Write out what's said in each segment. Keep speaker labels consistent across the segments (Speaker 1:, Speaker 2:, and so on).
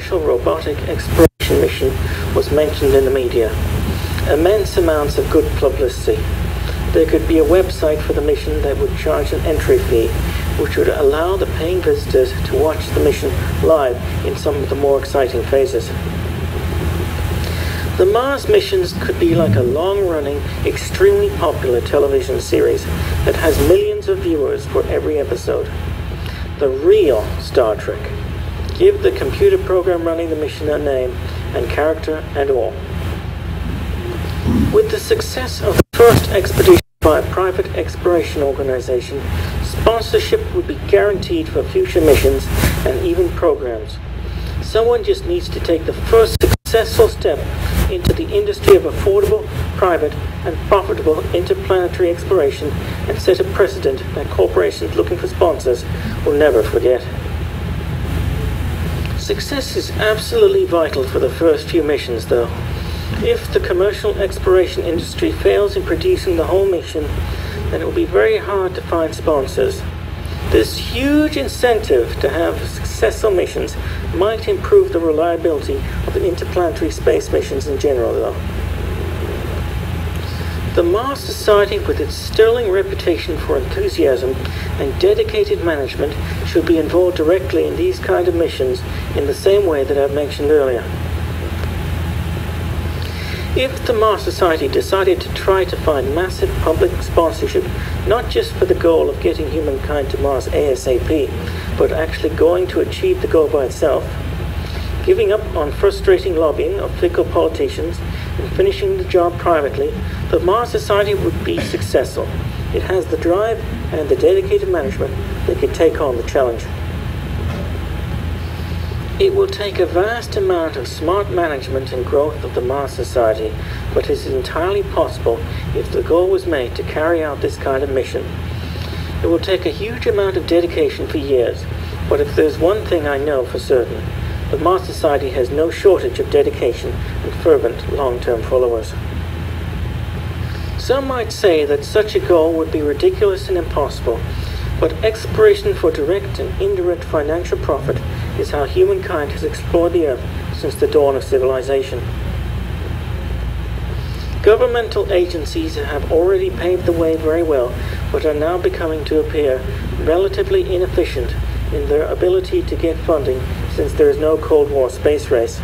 Speaker 1: commercial robotic exploration mission was mentioned in the media. Immense amounts of good publicity. There could be a website for the mission that would charge an entry fee, which would allow the paying visitors to watch the mission live in some of the more exciting phases. The Mars missions could be like a long-running, extremely popular television series that has millions of viewers for every episode. The real Star Trek. Give the computer program running the mission a name and character and all. With the success of the first expedition by a private exploration organization, sponsorship would be guaranteed for future missions and even programs. Someone just needs to take the first successful step into the industry of affordable, private, and profitable interplanetary exploration and set a precedent that corporations looking for sponsors will never forget. Success is absolutely vital for the first few missions, though. If the commercial exploration industry fails in producing the whole mission, then it will be very hard to find sponsors. This huge incentive to have successful missions might improve the reliability of the interplanetary space missions in general, though. The Mars Society, with its sterling reputation for enthusiasm and dedicated management, should be involved directly in these kind of missions in the same way that I've mentioned earlier. If the Mars Society decided to try to find massive public sponsorship, not just for the goal of getting humankind to Mars ASAP, but actually going to achieve the goal by itself, giving up on frustrating lobbying of fickle politicians and finishing the job privately, the Mars Society would be successful. It has the drive and the dedicated management that can take on the challenge. It will take a vast amount of smart management and growth of the Mars Society, but it is entirely possible if the goal was made to carry out this kind of mission. It will take a huge amount of dedication for years, but if there's one thing I know for certain, the Mars Society has no shortage of dedication and fervent long-term followers. Some might say that such a goal would be ridiculous and impossible, but exploration for direct and indirect financial profit is how humankind has explored the Earth since the dawn of civilization. Governmental agencies have already paved the way very well, but are now becoming to appear relatively inefficient in their ability to get funding since there is no Cold War space race.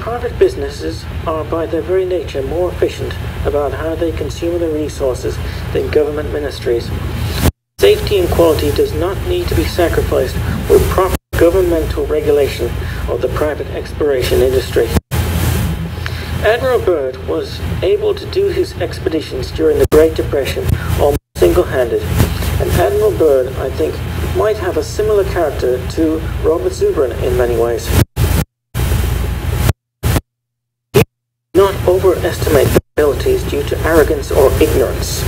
Speaker 1: Private businesses are by their very nature more efficient about how they consume their resources than government ministries. Safety and quality does not need to be sacrificed with proper governmental regulation of the private exploration industry. Admiral Byrd was able to do his expeditions during the Great Depression almost single-handed, and Admiral Byrd, I think, might have a similar character to Robert Zubrin in many ways. He did not overestimate their abilities due to arrogance or ignorance,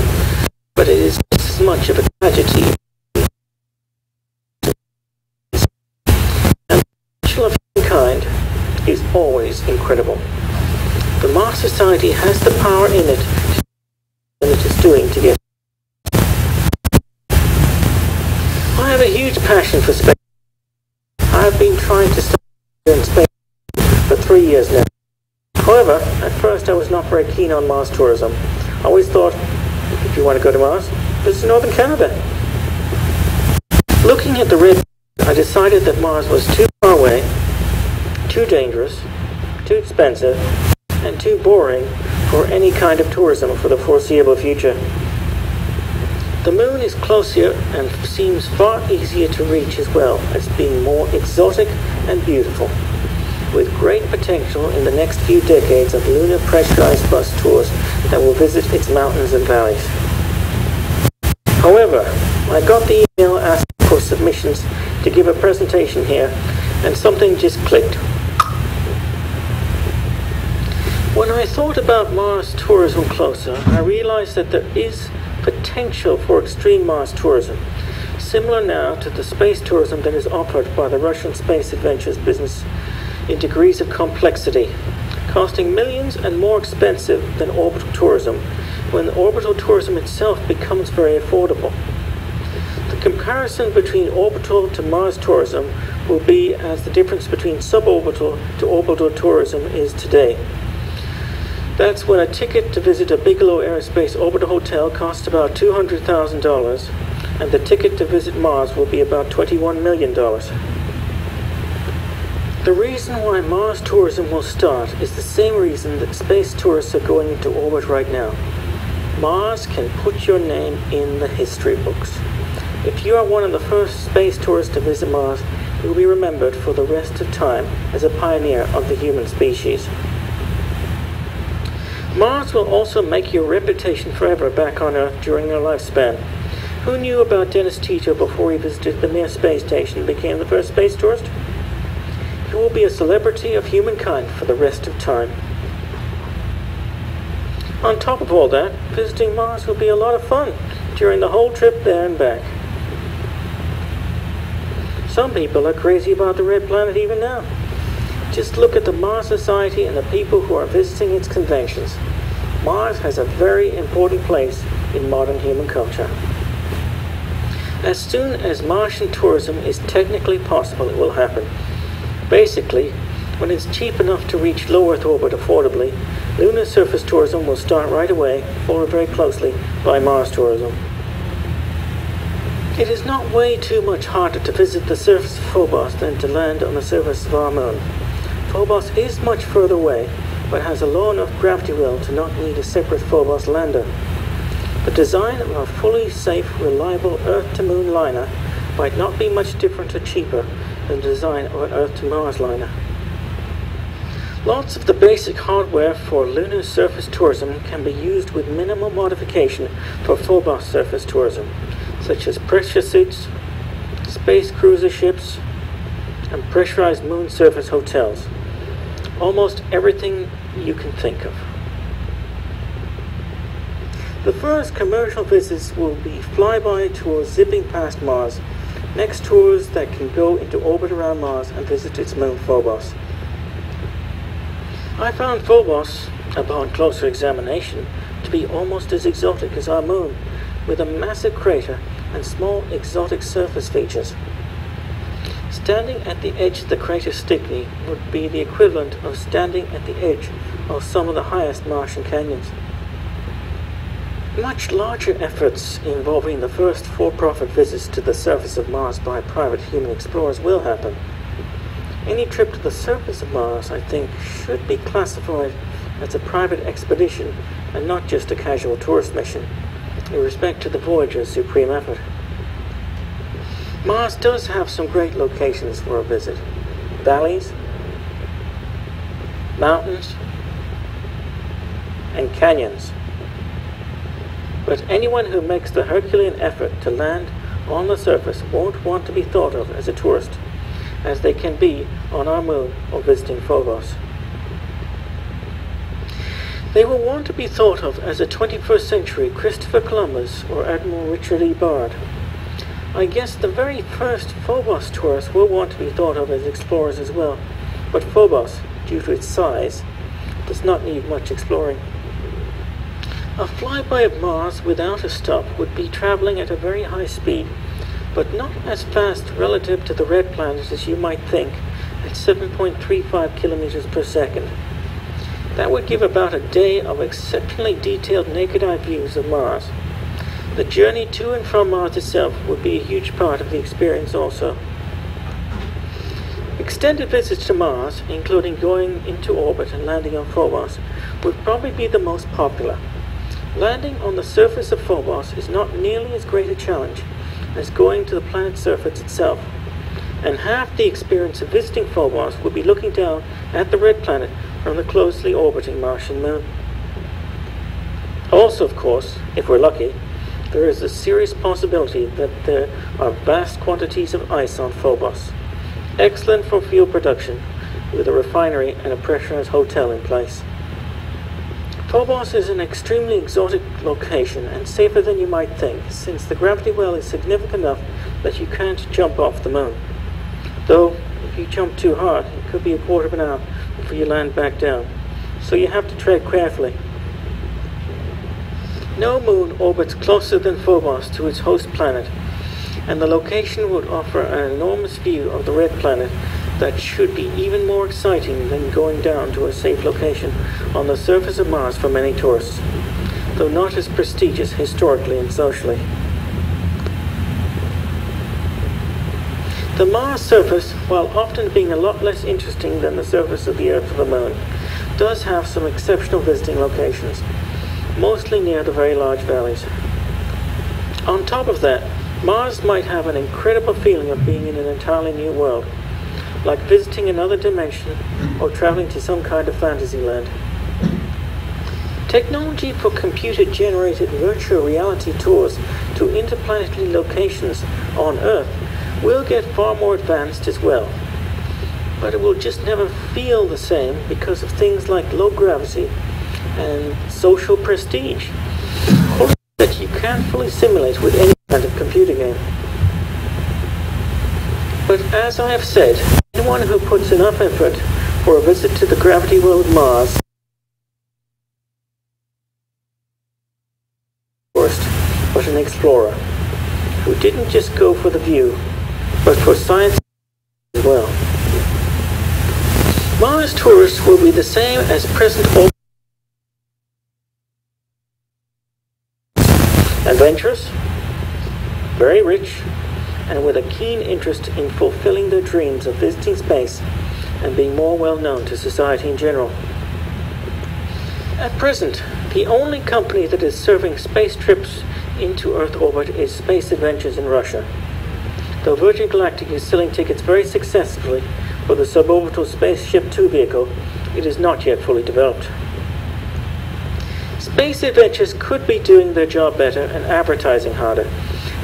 Speaker 1: but it is just as much of a tragedy. And the potential of mankind is always incredible. The Mars Society has the power in it and it is doing to get. I have a huge passion for space. I have been trying to study in space for 3 years now. However, at first I was not very keen on Mars tourism. I always thought, if you want to go to Mars, visit northern Canada. Looking at the red, I decided that Mars was too far away, too dangerous, too expensive, and too boring for any kind of tourism for the foreseeable future. The moon is closer and seems far easier to reach as well as being more exotic and beautiful, with great potential in the next few decades of lunar pressurized bus tours that will visit its mountains and valleys. However, I got the email asking for submissions to give a presentation here, and something just clicked. When I thought about Mars tourism closer, I realized that there is potential for extreme Mars tourism, similar now to the space tourism that is offered by the Russian Space Adventures business in degrees of complexity, costing millions and more expensive than orbital tourism, when orbital tourism itself becomes very affordable. The comparison between orbital to Mars tourism will be as the difference between suborbital to orbital tourism is today. That's when a ticket to visit a Bigelow Aerospace orbital hotel costs about $200,000, and the ticket to visit Mars will be about $21 million. The reason why Mars tourism will start is the same reason that space tourists are going into orbit right now. Mars can put your name in the history books. If you are one of the first space tourists to visit Mars, you will be remembered for the rest of time as a pioneer of the human species. Mars will also make your reputation forever back on Earth during your lifespan. Who knew about Dennis Tito before he visited the Mir space station and became the first space tourist? You will be a celebrity of humankind for the rest of time. On top of all that, visiting Mars will be a lot of fun during the whole trip there and back. Some people are crazy about the Red Planet even now. Just look at the Mars Society and the people who are visiting its conventions. Mars has a very important place in modern human culture. As soon as Martian tourism is technically possible, it will happen. Basically, when it's cheap enough to reach low Earth orbit affordably, lunar surface tourism will start right away, followed very closely by Mars tourism. It is not way too much harder to visit the surface of Phobos than to land on the surface of our moon. Phobos is much further away, but has a low enough gravity well to not need a separate Phobos lander. The design of a fully safe, reliable Earth-to-Moon liner might not be much different or cheaper than the design of an Earth-to-Mars liner. Lots of the basic hardware for lunar surface tourism can be used with minimal modification for Phobos surface tourism, such as pressure suits, space cruiser ships, and pressurized moon surface hotels. Almost everything you can think of. The first commercial visits will be flyby tours zipping past Mars, next tours that can go into orbit around Mars and visit its moon Phobos. I found Phobos, upon closer examination, to be almost as exotic as our moon, with a massive crater and small exotic surface features. Standing at the edge of the crater Stickney would be the equivalent of standing at the edge of some of the highest Martian canyons. Much larger efforts involving the first for-profit visits to the surface of Mars by private human explorers will happen. Any trip to the surface of Mars, I think, should be classified as a private expedition and not just a casual tourist mission, in respect to the Voyager's supreme effort. Mars does have some great locations for a visit. Valleys, mountains, and canyons. But anyone who makes the Herculean effort to land on the surface won't want to be thought of as a tourist, as they can be on our moon or visiting Phobos. They will want to be thought of as a 21st century Christopher Columbus or Admiral Richard E. Bard. I guess the very first Phobos tourists will want to be thought of as explorers as well, but Phobos, due to its size, does not need much exploring. A flyby of Mars without a stop would be traveling at a very high speed, but not as fast relative to the Red Planet as you might think, at 7.35 kilometers per second. That would give about a day of exceptionally detailed naked-eye views of Mars. The journey to and from Mars itself would be a huge part of the experience also. Extended visits to Mars, including going into orbit and landing on Phobos, would probably be the most popular. Landing on the surface of Phobos is not nearly as great a challenge as going to the planet's surface itself, and half the experience of visiting Phobos would be looking down at the Red Planet from the closely orbiting Martian moon. Also, of course, if we're lucky, there is a serious possibility that there are vast quantities of ice on Phobos, excellent for fuel production, with a refinery and a pressurized hotel in place. Phobos is an extremely exotic location and safer than you might think, since the gravity well is significant enough that you can't jump off the moon. Though, if you jump too hard, it could be a quarter of an hour before you land back down, so you have to tread carefully. No moon orbits closer than Phobos to its host planet, and the location would offer an enormous view of the red planet that should be even more exciting than going down to a safe location on the surface of Mars for many tourists, though not as prestigious historically and socially. The Mars surface, while often being a lot less interesting than the surface of the Earth or the Moon, does have some exceptional visiting locations, mostly near the very large valleys. On top of that, Mars might have an incredible feeling of being in an entirely new world, like visiting another dimension or traveling to some kind of fantasy land. Technology for computer-generated virtual reality tours to interplanetary locations on Earth will get far more advanced as well, but it will just never feel the same because of things like low gravity and social prestige, that you can't fully simulate with any kind of computer game. But as I have said, anyone who puts enough effort for a visit to the gravity world of Mars first, but an explorer who didn't just go for the view, but for science as well. Mars tourists will be the same as present adventurous, very rich, and with a keen interest in fulfilling their dreams of visiting space and being more well known to society in general. At present, the only company that is serving space trips into Earth orbit is Space Adventures in Russia. Though Virgin Galactic is selling tickets very successfully for the suborbital Spaceship 2 vehicle, it is not yet fully developed. Space Adventures could be doing their job better and advertising harder,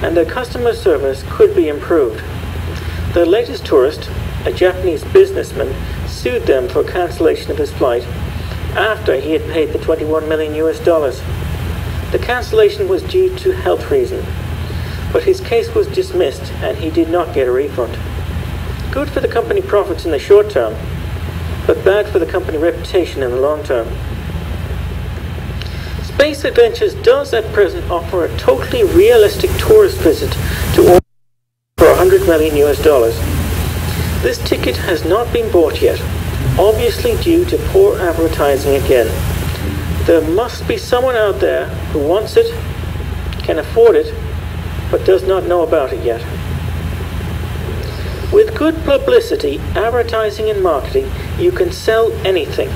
Speaker 1: and their customer service could be improved. Their latest tourist, a Japanese businessman, sued them for cancellation of his flight after he had paid the $21 million. The cancellation was due to health reasons, but his case was dismissed and he did not get a refund. Good for the company profits in the short term, but bad for the company reputation in the long term. Space Adventures does at present offer a totally realistic tourist visit to orbit for $100 million. This ticket has not been bought yet, obviously due to poor advertising again. There must be someone out there who wants it, can afford it, but does not know about it yet. With good publicity, advertising and marketing, you can sell anything.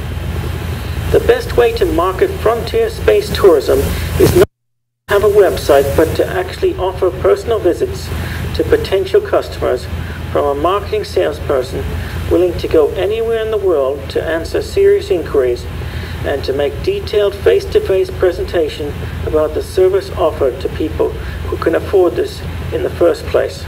Speaker 1: The best way to market frontier space tourism is not to have a website, but to actually offer personal visits to potential customers from a marketing salesperson willing to go anywhere in the world to answer serious inquiries and to make detailed face-to-face presentation about the service offered to people who can afford this in the first place.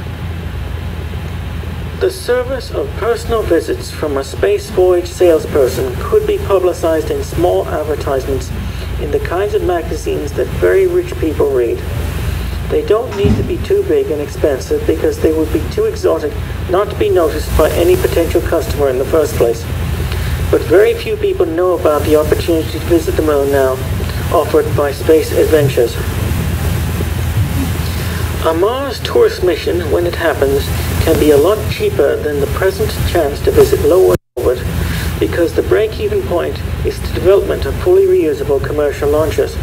Speaker 1: The service of personal visits from a space voyage salesperson could be publicized in small advertisements in the kinds of magazines that very rich people read. They don't need to be too big and expensive because they would be too exotic not to be noticed by any potential customer in the first place. But very few people know about the opportunity to visit the moon now, offered by Space Adventures. A Mars tourist mission, when it happens, can be a lot cheaper than the present chance to visit low Earth orbit because the break-even point is the development of fully reusable commercial launches.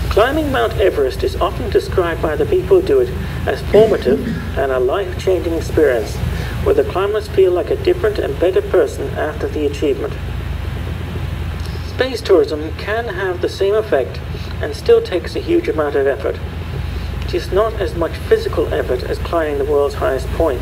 Speaker 1: Climbing Mount Everest is often described by the people who do it as formative and a life-changing experience, where the climbers feel like a different and better person after the achievement. Space tourism can have the same effect and still takes a huge amount of effort. It is not as much physical effort as climbing the world's highest point.